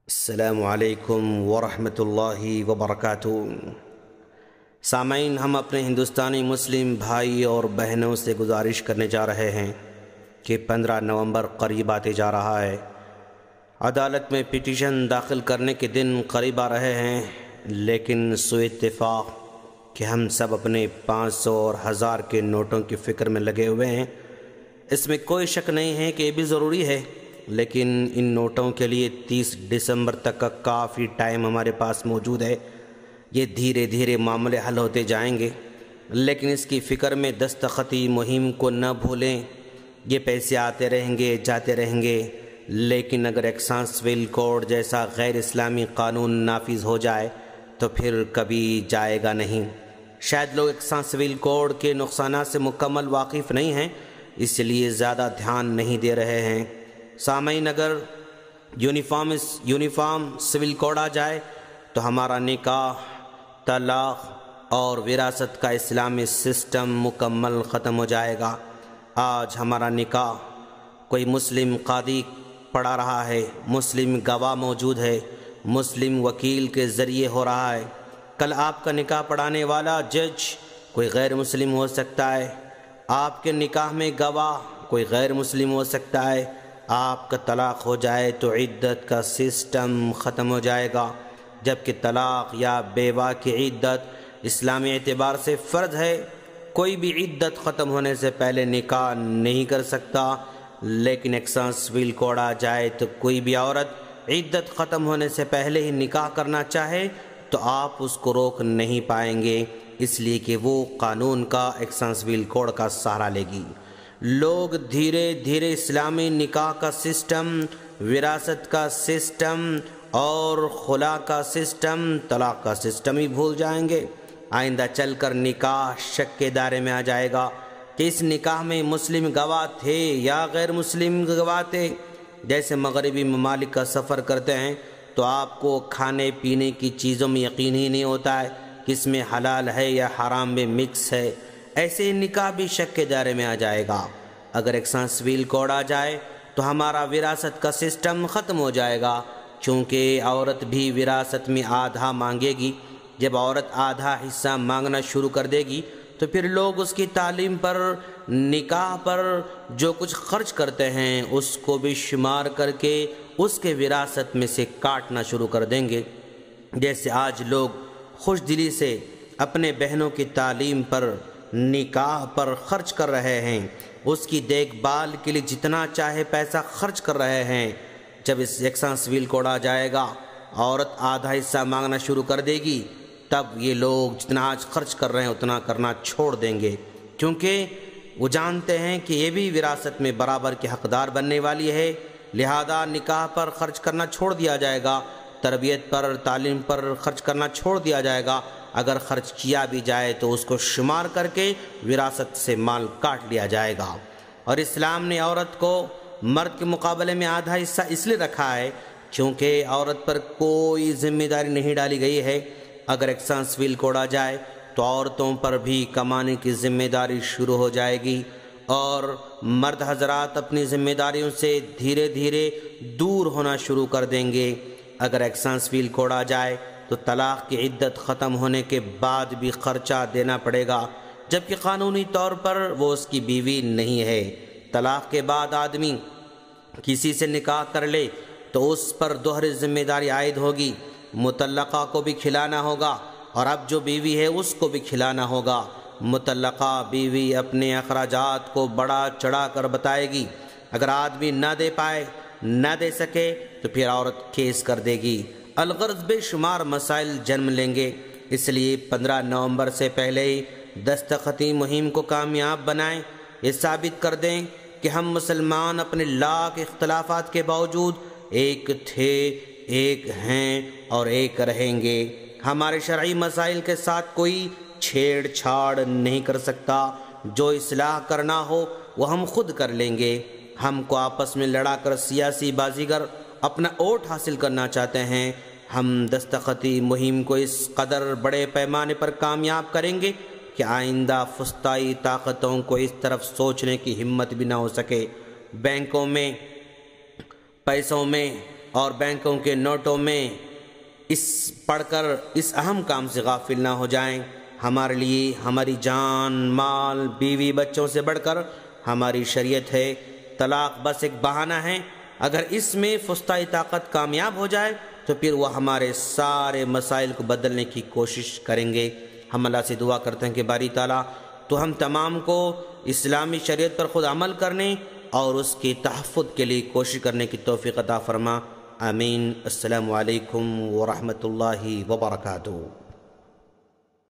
السلام علیکم ورحمۃ اللہ وبرکاتہ۔ سامعین، ہم اپنے ہندوستانی مسلم بھائی اور بہنوں سے گزارش کرنے جا رہے ہیں کہ 15 نومبر قریب آتے جا رہا ہے۔ عدالت میں پٹیشن داخل کرنے کے دن قریب آ رہے ہیں، لیکن سوء اتفاق کہ ہم سب اپنے 500 اور 1000 کے نوٹوں کی فکر میں لگے ہوئے ہیں۔ اس میں کوئی شک نہیں ہے کہ یہ بھی ضروری ہے، لیکن ان نوٹوں کے لیے 30 دسمبر تک کا کافی ٹائم ہمارے پاس موجود ہے۔ یہ دھیرے دھیرے معاملے حل ہوتے جائیں گے، لیکن اس کی فکر میں دستخطی مہم کو نہ بھولیں۔ یہ پیسے آتے رہیں گے، جاتے رہیں گے، لیکن اگر ایکسائز سول کوڈ جیسا غیر اسلامی قانون نافذ ہو جائے تو پھر کبھی جائے گا نہیں۔ شاید لوگ ایکسائز سول کوڈ کے نقصانات سے مکمل واقف نہیں ہیں، اس لیے زیادہ دھیان نہیں دے رہے ہیں۔ سامعین، اگر یونیفارم سول کوڈ آ جائے تو ہمارا نکاح، طلاق اور وراثت کا اسلامی سسٹم مکمل ختم ہو جائے گا۔ آج ہمارا نکاح کوئی مسلم قاضی پڑھا رہا ہے، مسلم گواہ موجود ہے، مسلم وکیل کے ذریعے ہو رہا ہے۔ کل آپ کا نکاح پڑھانے والا جج کوئی غیر مسلم ہو سکتا ہے، آپ کے نکاح میں گواہ کوئی غیر مسلم ہو سکتا ہے۔ آپ کا طلاق ہو جائے تو عدت کا سسٹم ختم ہو جائے گا، جبکہ طلاق یا بیوہ کی عدت اسلامی اعتبار سے فرض ہے۔ کوئی بھی عدت ختم ہونے سے پہلے نکاح نہیں کر سکتا، لیکن ایکسائز سول کوڈ آ جائے تو کوئی بھی عورت عدت ختم ہونے سے پہلے ہی نکاح کرنا چاہے تو آپ اس کو روک نہیں پائیں گے، اس لیے کہ وہ قانون کا، ایکسائز سول کوڈ کا سہارا لے گی۔ لوگ دھیرے دھیرے اسلامی نکاح کا سسٹم، وراثت کا سسٹم اور خلا کا سسٹم، طلاق کا سسٹم ہی بھول جائیں گے۔ آئندہ چل کر نکاح شک کے دائرے میں آ جائے گا کہ اس نکاح میں مسلم گواہ تھے یا غیر مسلم گواہ تھے۔ جیسے مغربی ممالک کا سفر کرتے ہیں تو آپ کو کھانے پینے کی چیزوں میں یقین ہی نہیں ہوتا ہے کہ اس میں حلال ہے یا حرام میں مکس ہے، ایسے نکاح بھی شک کے دائرے میں آ جائے گا۔ اگر ایکسائز سول کوڈ آ جائے تو ہمارا وراثت کا سسٹم ختم ہو جائے گا، چونکہ عورت بھی وراثت میں آدھا مانگے گی۔ جب عورت آدھا حصہ مانگنا شروع کر دے گی تو پھر لوگ اس کی تعلیم پر، نکاح پر جو کچھ خرچ کرتے ہیں اس کو بھی شمار کر کے اس کے وراثت میں سے کاٹنا شروع کر دیں گے۔ جیسے آج لوگ خوش دلی سے اپنے بہنوں کی تعلیم پر، نکاح پر خرچ کر رہے ہیں، اس کی دیکھ بھال کے لیے جتنا چاہے پیسہ خرچ کر رہے ہیں، جب اس ایکسائز سول کوڈ آ جائے گا، عورت آدھا حصہ مانگنا شروع کر دے گی، تب یہ لوگ جتنا آج خرچ کر رہے ہیں اتنا کرنا چھوڑ دیں گے، کیونکہ وہ جانتے ہیں کہ یہ بھی وراثت میں برابر کے حقدار بننے والی ہے۔ لہذا نکاح پر خرچ کرنا چھوڑ دیا جائے گا، تربیت پر، تعلیم پر خرچ کرنا چھوڑ دیا جائے گا۔ اگر خرچ کیا بھی جائے تو اس کو شمار کر کے وراثت سے مال کاٹ لیا جائے گا۔ اور اسلام نے عورت کو مرد کے مقابلے میں آدھا حصہ اس لیے رکھا ہے کیونکہ عورت پر کوئی ذمہ داری نہیں ڈالی گئی ہے۔ اگر ایکسائز سول کوڈ آ جائے تو عورتوں پر بھی کمانے کی ذمہ داری شروع ہو جائے گی، اور مرد حضرات اپنی ذمہ داریوں سے دھیرے دھیرے دور ہونا شروع کر دیں گے۔ اگر ایکسائز سول کوڈ آ جائے تو طلاق کی عدت ختم ہونے کے بعد بھی خرچہ دینا پڑے گا، جبکہ قانونی طور پر وہ اس کی بیوی نہیں ہے۔ طلاق کے بعد آدمی کسی سے نکاح کر لے تو اس پر دوہری ذمہ داری عائد ہوگی، مطلقہ کو بھی کھلانا ہوگا اور اب جو بیوی ہے اس کو بھی کھلانا ہوگا۔ مطلقہ بیوی اپنے اخراجات کو بڑا چڑھا کر بتائے گی، اگر آدمی نہ دے پائے، نہ دے سکے تو پھر عورت کیس کر دے گی۔ الغرض بے شمار مسائل جنم لیں گے، اس لیے 15 نومبر سے پہلے ہی دستخطی مہم کو کامیاب بنائیں۔ یہ ثابت کر دیں کہ ہم مسلمان اپنے لاکھ اختلافات کے باوجود ایک تھے، ایک ہیں اور ایک رہیں گے۔ ہمارے شرعی مسائل کے ساتھ کوئی چھیڑ چھاڑ نہیں کر سکتا۔ جو اصلاح کرنا ہو وہ ہم خود کر لیں گے۔ ہم کو آپس میں لڑا کر سیاسی بازیگر اپنا ووٹ حاصل کرنا چاہتے ہیں۔ ہم دستخطی مہم کو اس قدر بڑے پیمانے پر کامیاب کریں گے کہ آئندہ فسطائی طاقتوں کو اس طرف سوچنے کی ہمت بھی نہ ہو سکے۔ بینکوں میں پیسوں میں اور بینکوں کے نوٹوں میں اس پڑھ کر اس اہم کام سے غافل نہ ہو جائیں۔ ہمارے لیے ہماری جان، مال، بیوی، بچوں سے بڑھ کر ہماری شریعت ہے۔ طلاق بس ایک بہانہ ہے، اگر اس میں فسطائی طاقت کامیاب ہو جائے تو پھر وہ ہمارے سارے مسائل کو بدلنے کی کوشش کریں گے۔ ہم اللہ سے دعا کرتے ہیں کہ باری تعالیٰ تو ہم تمام کو اسلامی شریعت پر خود عمل کرنے اور اس کی تحفظ کے لیے کوشش کرنے کی توفیق عطا فرما۔ آمین۔ السلام علیکم ورحمۃ اللہ وبرکاتہ۔